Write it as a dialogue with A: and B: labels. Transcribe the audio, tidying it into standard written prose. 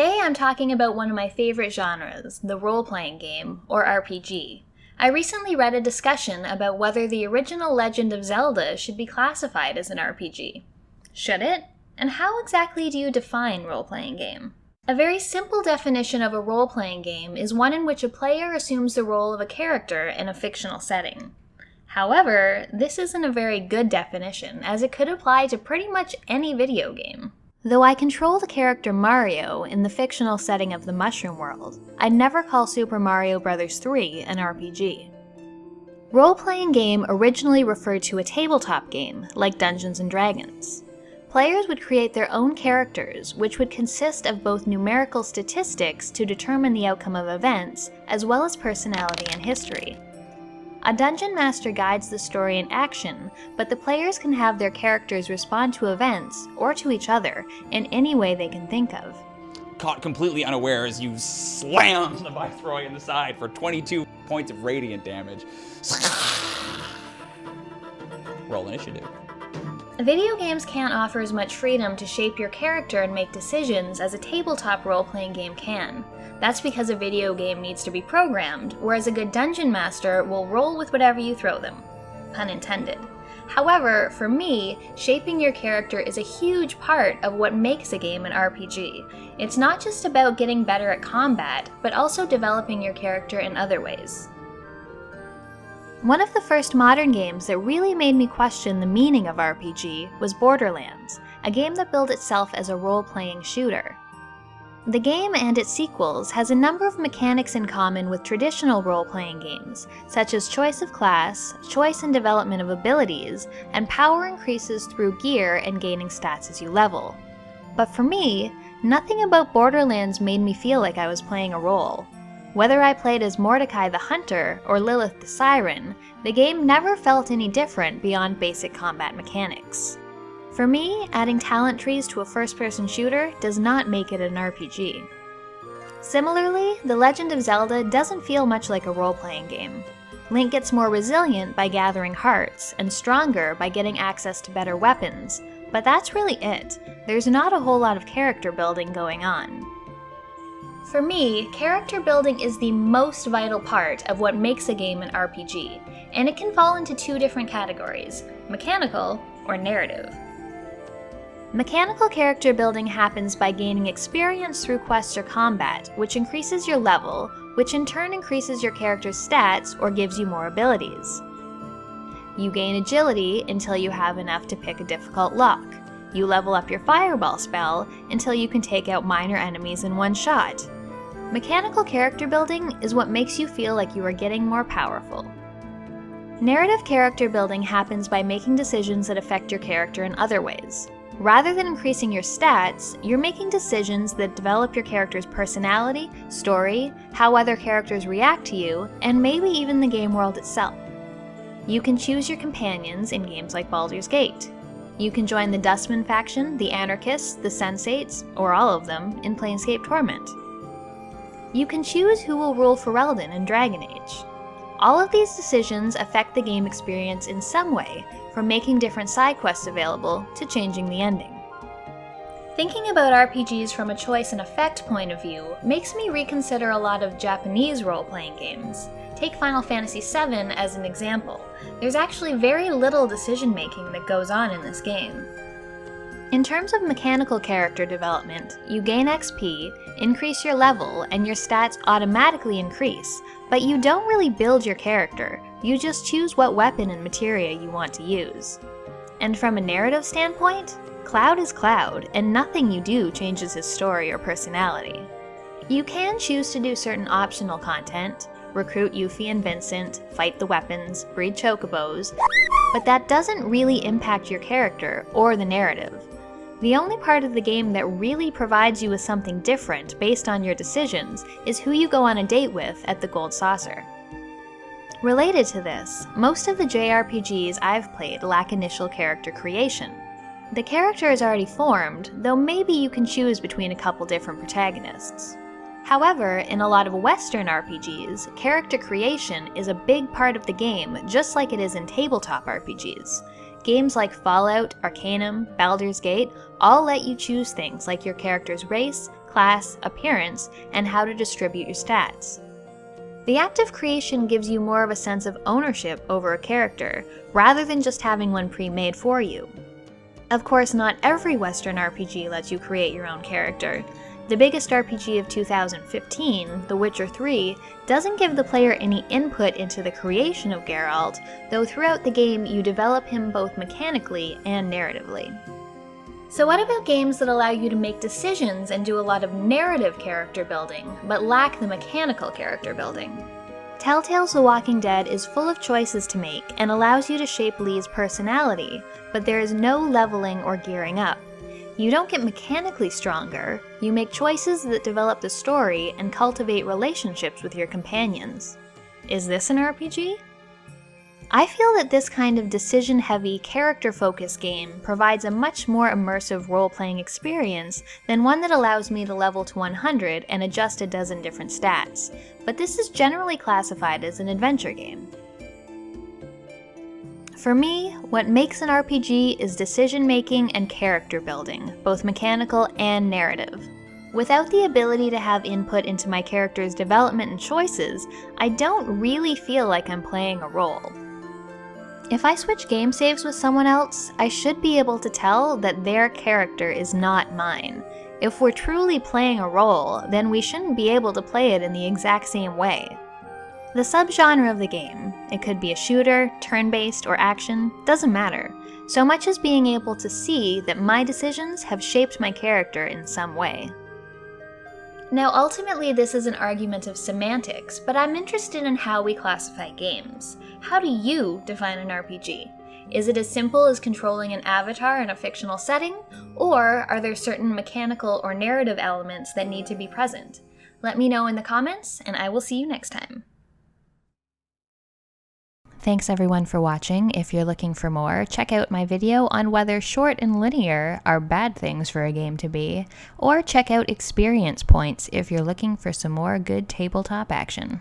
A: Today I'm talking about one of my favorite genres, the role-playing game, or RPG. I recently read a discussion about whether the original Legend of Zelda should be classified as an RPG. Should it? And how exactly do you define role-playing game? A very simple definition of a role-playing game is one in which a player assumes the role of a character in a fictional setting. However, this isn't a very good definition, as it could apply to pretty much any video game. Though I control the character Mario in the fictional setting of the Mushroom World, I'd never call Super Mario Bros. 3 an RPG. Role-playing game originally referred to a tabletop game, like Dungeons & Dragons. Players would create their own characters, which would consist of both numerical statistics to determine the outcome of events, as well as personality and history. A dungeon master guides the story in action, but the players can have their characters respond to events, or to each other, in any way they can think of.
B: Caught completely unawares, as you slam the Viceroy in the side for 22 points of radiant damage. Roll initiative.
A: Video games can't offer as much freedom to shape your character and make decisions as a tabletop role-playing game can. That's because a video game needs to be programmed, whereas a good dungeon master will roll with whatever you throw them. Pun intended. However, for me, shaping your character is a huge part of what makes a game an RPG. It's not just about getting better at combat, but also developing your character in other ways. One of the first modern games that really made me question the meaning of RPG was Borderlands, a game that billed itself as a role-playing shooter. The game and its sequels has a number of mechanics in common with traditional role-playing games, such as choice of class, choice and development of abilities, and power increases through gear and gaining stats as you level. But for me, nothing about Borderlands made me feel like I was playing a role. Whether I played as Mordecai the Hunter or Lilith the Siren, the game never felt any different beyond basic combat mechanics. For me, adding talent trees to a first-person shooter does not make it an RPG. Similarly, The Legend of Zelda doesn't feel much like a role-playing game. Link gets more resilient by gathering hearts, and stronger by getting access to better weapons, but that's really it. There's not a whole lot of character building going on. For me, character building is the most vital part of what makes a game an RPG, and it can fall into two different categories: mechanical or narrative. Mechanical character building happens by gaining experience through quests or combat, which increases your level, which in turn increases your character's stats or gives you more abilities. You gain agility until you have enough to pick a difficult lock. You level up your fireball spell until you can take out minor enemies in one shot. Mechanical character building is what makes you feel like you are getting more powerful. Narrative character building happens by making decisions that affect your character in other ways. Rather than increasing your stats, you're making decisions that develop your character's personality, story, how other characters react to you, and maybe even the game world itself. You can choose your companions in games like Baldur's Gate. You can join the Dustman faction, the Anarchists, the Sensates, or all of them, in Planescape Torment. You can choose who will rule Ferelden in Dragon Age. All of these decisions affect the game experience in some way, from making different side quests available to changing the ending. Thinking about RPGs from a choice and effect point of view makes me reconsider a lot of Japanese role-playing games. Take Final Fantasy VII as an example. There's actually very little decision-making that goes on in this game. In terms of mechanical character development, you gain XP, increase your level, and your stats automatically increase, but you don't really build your character, you just choose what weapon and materia you want to use. And from a narrative standpoint, Cloud is Cloud, and nothing you do changes his story or personality. You can choose to do certain optional content, recruit Yuffie and Vincent, fight the weapons, breed chocobos, but that doesn't really impact your character or the narrative. The only part of the game that really provides you with something different based on your decisions is who you go on a date with at the Gold Saucer. Related to this, most of the JRPGs I've played lack initial character creation. The character is already formed, though maybe you can choose between a couple different protagonists. However, in a lot of Western RPGs, character creation is a big part of the game, just like it is in tabletop RPGs. Games like Fallout, Arcanum, Baldur's Gate all let you choose things like your character's race, class, appearance, and how to distribute your stats. The act of creation gives you more of a sense of ownership over a character, rather than just having one pre-made for you. Of course, not every Western RPG lets you create your own character. The biggest RPG of 2015, The Witcher 3, doesn't give the player any input into the creation of Geralt, though throughout the game you develop him both mechanically and narratively. So what about games that allow you to make decisions and do a lot of narrative character building, but lack the mechanical character building? Telltale's The Walking Dead is full of choices to make and allows you to shape Lee's personality, but there is no leveling or gearing up. You don't get mechanically stronger, you make choices that develop the story and cultivate relationships with your companions. Is this an RPG? I feel that this kind of decision-heavy, character-focused game provides a much more immersive role-playing experience than one that allows me to level to 100 and adjust a dozen different stats, but this is generally classified as an adventure game. For me, what makes an RPG is decision-making and character building, both mechanical and narrative. Without the ability to have input into my character's development and choices, I don't really feel like I'm playing a role. If I switch game saves with someone else, I should be able to tell that their character is not mine. If we're truly playing a role, then we shouldn't be able to play it in the exact same way. The subgenre of the game, it could be a shooter, turn-based, or action, doesn't matter, so much as being able to see that my decisions have shaped my character in some way. Now ultimately this is an argument of semantics, but I'm interested in how we classify games. How do you define an RPG? Is it as simple as controlling an avatar in a fictional setting, or are there certain mechanical or narrative elements that need to be present? Let me know in the comments, and I will see you next time. Thanks everyone for watching. If you're looking for more, check out my video on whether short and linear are bad things for a game to be, or check out experience points if you're looking for some more good tabletop action.